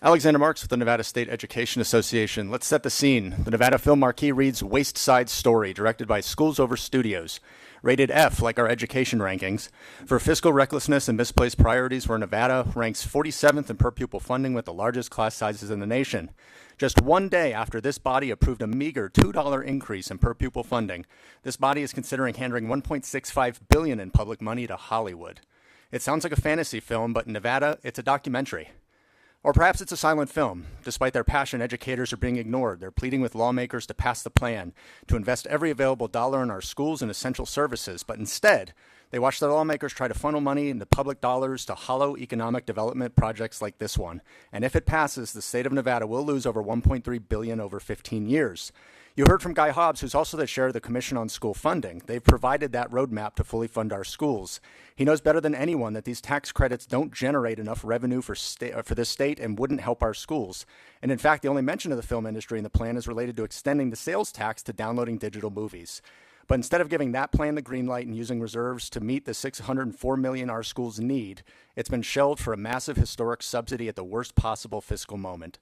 Alexander Marks with the Nevada State Education Association. Let's set the scene. The Nevada film marquee reads Waste Side Story, directed by Schools Over Studios. Rated F, like our education rankings, for fiscal recklessness and misplaced priorities, where Nevada ranks 47th in per pupil funding with the largest class sizes in the nation. Just one day after this body approved a meager $2 increase in per pupil funding, this body is considering handing $1.65 billion in public money to Hollywood. It sounds like a fantasy film, but in Nevada, it's a documentary. Or perhaps it's a silent film. Despite their passion, educators are being ignored. They're pleading with lawmakers to pass the plan, to invest every available dollar in our schools and essential services. But instead, they watch their lawmakers try to funnel money into public dollars to hollow economic development projects like this one. And if it passes, the state of Nevada will lose over $1.3 billion over 15 years. You heard from Guy Hobbs, who's also the chair of the Commission on School Funding. They've provided that roadmap to fully fund our schools. He knows better than anyone that these tax credits don't generate enough revenue for this state and wouldn't help our schools. And in fact, the only mention of the film industry in the plan is related to extending the sales tax to downloading digital movies. But instead of giving that plan the green light and using reserves to meet the $604 million our schools need, it's been shelved for a massive historic subsidy at the worst possible fiscal moment.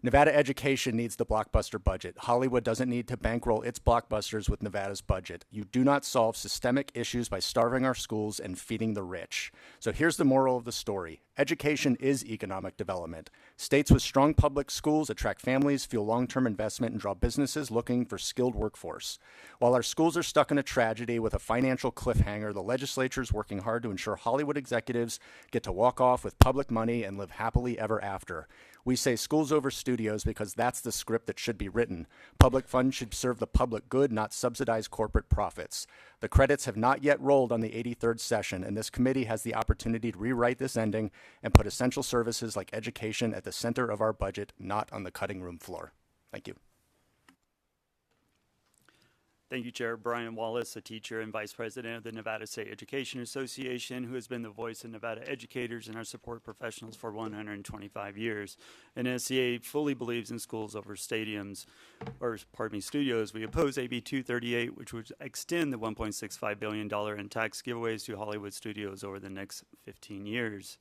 Nevada education needs the blockbuster budget. Hollywood doesn't need to bankroll its blockbusters with Nevada's budget. You do not solve systemic issues by starving our schools and feeding the rich. So here's the moral of the story. Education is economic development. States with strong public schools attract families, fuel long-term investment, and draw businesses looking for skilled workforce. While our schools are stuck in a tragedy with a financial cliffhanger, the legislature is working hard to ensure Hollywood executives get to walk off with public money and live happily ever after. We say schools over studios because that's the script that should be written. Public funds should serve the public good, not subsidize corporate profits. The credits have not yet rolled on the 83rd session, and this committee has the opportunity to rewrite this ending and put essential services like education at the center of our budget, not on the cutting room floor. Thank you. Thank you, Chair. Brian Wallace, a teacher and Vice President of the Nevada State Education Association, who has been the voice of Nevada educators and our support professionals for 125 years. NSEA fully believes in schools over studios. We oppose AB 238, which would extend the $1.65 billion in tax giveaways to Hollywood studios over the next 15 years.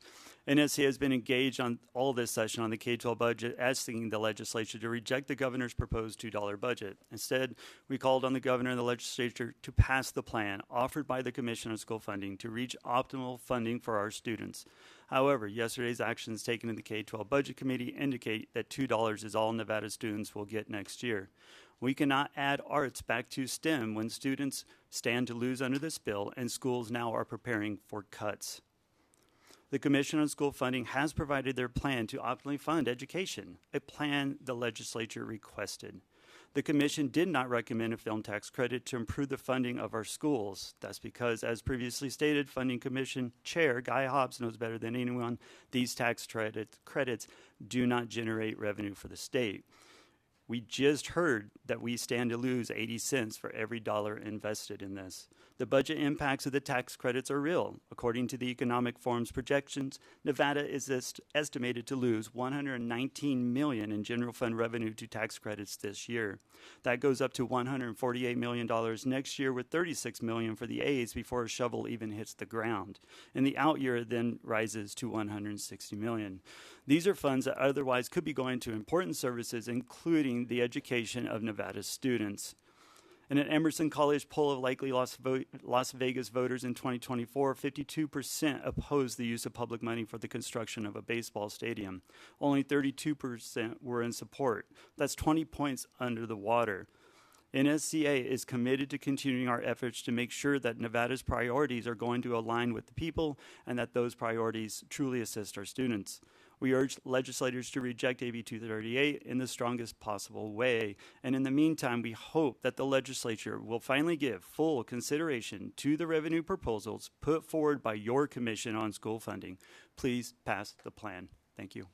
NSEA has been engaged on all this session on the K-12 budget, asking the legislature to reject the governor's proposed $2 budget. Instead, we called on the governor and the legislature to pass the plan offered by the Commission on School Funding to reach optimal funding for our students. However, yesterday's actions taken in the K-12 Budget Committee indicate that $2 is all Nevada students will get next year. We cannot add arts back to STEM when students stand to lose under this bill and schools now are preparing for cuts. The Commission on School Funding has provided their plan to optimally fund education, a plan the legislature requested. The Commission did not recommend a film tax credit to improve the funding of our schools. That's because, as previously stated, Funding Commission Chair Guy Hobbs knows better than anyone, these tax credits do not generate revenue for the state. We just heard that we stand to lose 80 cents for every dollar invested in this. The budget impacts of the tax credits are real. According to the Economic Forum's projections, Nevada is estimated to lose $119 million in general fund revenue to tax credits this year. That goes up to $148 million next year, with $36 million for the A's before a shovel even hits the ground. And the out year then rises to $160 million. These are funds that otherwise could be going to important services, including the education of Nevada's students. In an Emerson College poll of likely Las Vegas voters in 2024, 52% opposed the use of public money for the construction of a baseball stadium. Only 32% were in support. That's 20 points under the water. NSEA is committed to continuing our efforts to make sure that Nevada's priorities are going to align with the people and that those priorities truly assist our students. We urge legislators to reject AB 238 in the strongest possible way. And in the meantime, we hope that the legislature will finally give full consideration to the revenue proposals put forward by your Commission on School Funding. Please pass the plan. Thank you.